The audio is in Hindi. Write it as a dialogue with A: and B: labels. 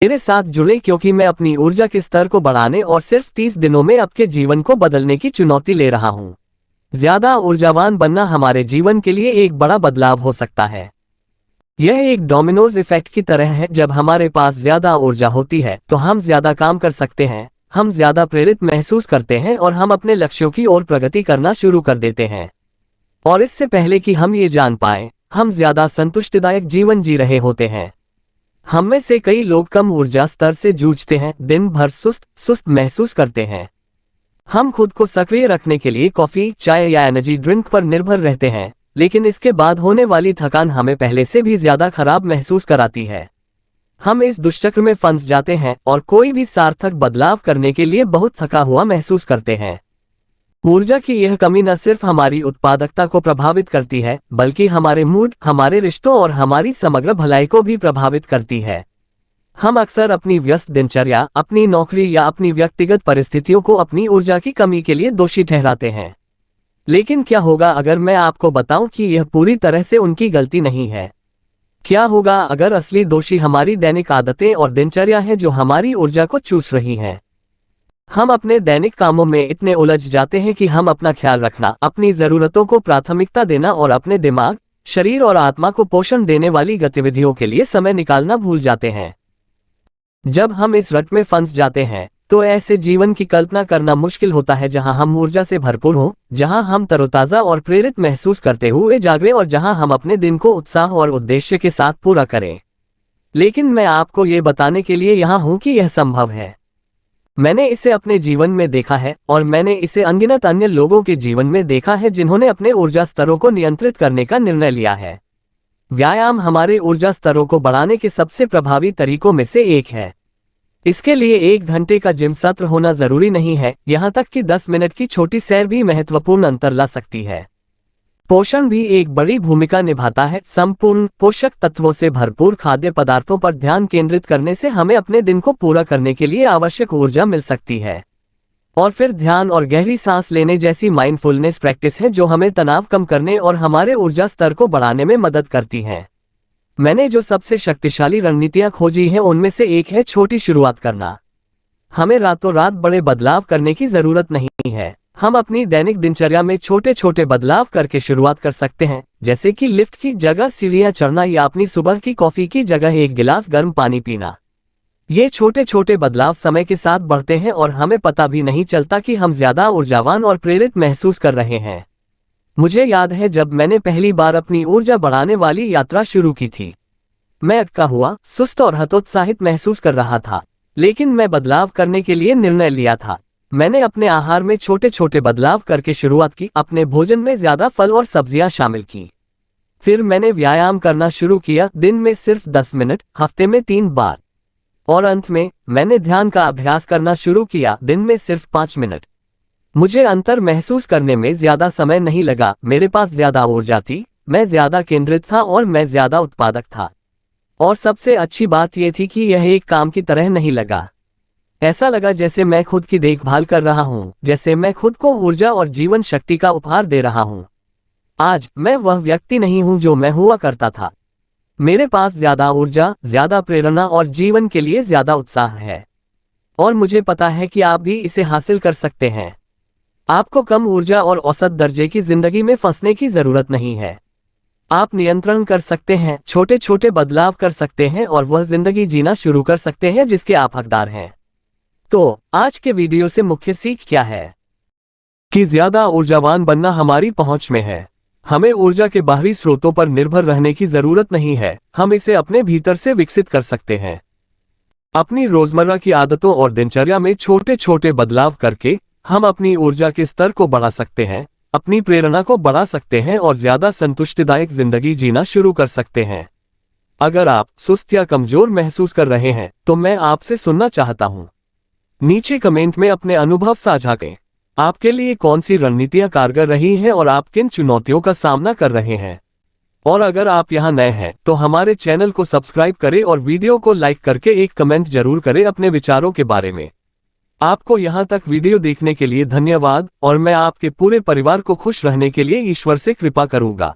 A: मेरे साथ जुड़े क्योंकि मैं अपनी ऊर्जा के स्तर को बढ़ाने और सिर्फ 30 दिनों में आपके जीवन को बदलने की चुनौती ले रहा हूँ। ज्यादा ऊर्जावान बनना हमारे जीवन के लिए एक बड़ा बदलाव हो सकता है। यह एक डोमिनोज इफेक्ट की तरह है। जब हमारे पास ज्यादा ऊर्जा होती है तो हम ज्यादा काम कर सकते हैं, हम ज्यादा प्रेरित महसूस करते हैं और हम अपने लक्ष्यों की ओर प्रगति करना शुरू कर देते हैं। और इससे पहले कि हम ये जान पाएं, हम ज्यादा संतुष्टिदायक जीवन जी रहे होते हैं। हम में से कई लोग कम ऊर्जा स्तर से जूझते हैं, दिन भर सुस्त महसूस करते हैं। हम खुद को सक्रिय रखने के लिए कॉफी, चाय या एनर्जी ड्रिंक पर निर्भर रहते हैं, लेकिन इसके बाद होने वाली थकान हमें पहले से भी ज्यादा खराब महसूस कराती है। हम इस दुष्चक्र में फंस जाते हैं और कोई भी सार्थक बदलाव करने के लिए बहुत थका हुआ महसूस करते हैं। ऊर्जा की यह कमी न सिर्फ हमारी उत्पादकता को प्रभावित करती है, बल्कि हमारे मूड, हमारे रिश्तों और हमारी समग्र भलाई को भी प्रभावित करती है। हम अक्सर अपनी व्यस्त दिनचर्या, अपनी नौकरी या अपनी व्यक्तिगत परिस्थितियों को अपनी ऊर्जा की कमी के लिए दोषी ठहराते हैं। लेकिन क्या होगा अगर मैं आपको बताऊं कि यह पूरी तरह से उनकी गलती नहीं है? क्या होगा अगर असली दोषी हमारी दैनिक आदतें और दिनचर्या है जो हमारी ऊर्जा को चूस रही हैं? हम अपने दैनिक कामों में इतने उलझ जाते हैं कि हम अपना ख्याल रखना, अपनी जरूरतों को प्राथमिकता देना और अपने दिमाग, शरीर और आत्मा को पोषण देने वाली गतिविधियों के लिए समय निकालना भूल जाते हैं। जब हम इस रट में फंस जाते हैं तो ऐसे जीवन की कल्पना करना मुश्किल होता है जहां हम ऊर्जा से भरपूर हों, जहां हम तरोताजा और प्रेरित महसूस करते हुए जागें और जहां हम अपने दिन को उत्साह और उद्देश्य के साथ पूरा करें। लेकिन मैं आपको ये बताने के लिए यहाँ हूँ कि यह संभव है। मैंने इसे अपने जीवन में देखा है और मैंने इसे अनगिनत अन्य लोगों के जीवन में देखा है जिन्होंने अपने ऊर्जा स्तरों को नियंत्रित करने का निर्णय लिया है। व्यायाम हमारे ऊर्जा स्तरों को बढ़ाने के सबसे प्रभावी तरीकों में से एक है। इसके लिए 1 घंटे का जिम सत्र होना जरूरी नहीं है, यहाँ तक कि 10 मिनट की छोटी सैर भी महत्वपूर्ण अंतर ला सकती है। पोषण भी एक बड़ी भूमिका निभाता है। संपूर्ण पोषक तत्वों से भरपूर खाद्य पदार्थों पर ध्यान केंद्रित करने से हमें अपने दिन को पूरा करने के लिए आवश्यक ऊर्जा मिल सकती है। और फिर ध्यान और गहरी सांस लेने जैसी माइंडफुलनेस प्रैक्टिस है जो हमें तनाव कम करने और हमारे ऊर्जा स्तर को बढ़ाने में मदद करती हैं। मैंने जो सबसे शक्तिशाली रणनीतियां खोजी हैं उनमें से एक है छोटी शुरुआत करना। हमें रातों रात बड़े बदलाव करने की जरूरत नहीं है। हम अपनी दैनिक दिनचर्या में छोटे छोटे बदलाव करके शुरुआत कर सकते हैं, जैसे कि लिफ्ट की जगह सीढ़ियां चढ़ना या अपनी सुबह की कॉफी की जगह 1 गिलास गर्म पानी पीना। ये छोटे छोटे बदलाव समय के साथ बढ़ते हैं और हमें पता भी नहीं चलता कि हम ज्यादा ऊर्जावान और प्रेरित महसूस कर रहे हैं। मुझे याद है जब मैंने पहली बार अपनी ऊर्जा बढ़ाने वाली यात्रा शुरू की थी। मैं अटका हुआ, सुस्त और हतोत्साहित महसूस कर रहा था, लेकिन मैं बदलाव करने के लिए निर्णय लिया था। मैंने अपने आहार में छोटे छोटे बदलाव करके शुरुआत की, अपने भोजन में ज्यादा फल और सब्जियां शामिल की। फिर मैंने व्यायाम करना शुरू किया, दिन में सिर्फ 10 मिनट, हफ्ते में 3 बार। और अंत में मैंने ध्यान का अभ्यास करना शुरू किया, दिन में सिर्फ 5 मिनट। मुझे अंतर महसूस करने में ज्यादा समय नहीं लगा। मेरे पास ज्यादा ऊर्जा थी, मैं ज्यादा केंद्रित था और मैं ज्यादा उत्पादक था। और सबसे अच्छी बात यह थी कि यह एक काम की तरह नहीं लगा। ऐसा लगा जैसे मैं खुद की देखभाल कर रहा हूँ, जैसे मैं खुद को ऊर्जा और जीवन शक्ति का उपहार दे रहा हूँ। आज मैं वह व्यक्ति नहीं हूँ जो मैं हुआ करता था। मेरे पास ज्यादा ऊर्जा, ज्यादा प्रेरणा और जीवन के लिए ज्यादा उत्साह है। और मुझे पता है कि आप भी इसे हासिल कर सकते हैं। आपको कम ऊर्जा और औसत दर्जे की जिंदगी में फंसने की जरूरत नहीं है। आप नियंत्रण कर सकते हैं, छोटे छोटे बदलाव कर सकते हैं और वह जिंदगी जीना शुरू कर सकते हैं जिसके आप हकदार हैं। तो आज के वीडियो से मुख्य सीख क्या है? कि ज्यादा ऊर्जावान बनना हमारी पहुंच में है। हमें ऊर्जा के बाहरी स्रोतों पर निर्भर रहने की जरूरत नहीं है, हम इसे अपने भीतर से विकसित कर सकते हैं। अपनी रोजमर्रा की आदतों और दिनचर्या में छोटे छोटे बदलाव करके हम अपनी ऊर्जा के स्तर को बढ़ा सकते हैं, अपनी प्रेरणा को बढ़ा सकते हैं और ज्यादा संतुष्टिदायक जिंदगी जीना शुरू कर सकते हैं। अगर आप सुस्त या कमजोर महसूस कर रहे हैं तो मैं आपसे सुनना चाहता हूं। नीचे कमेंट में अपने अनुभव साझा करें। आपके लिए कौन सी रणनीतियां कारगर रही हैं और आप किन चुनौतियों का सामना कर रहे हैं? और अगर आप यहां नए हैं तो हमारे चैनल को सब्सक्राइब करें और वीडियो को लाइक करके एक कमेंट जरूर करें अपने विचारों के बारे में। आपको यहां तक वीडियो देखने के लिए धन्यवाद और मैं आपके पूरे परिवार को खुश रहने के लिए ईश्वर से कृपा करूंगा।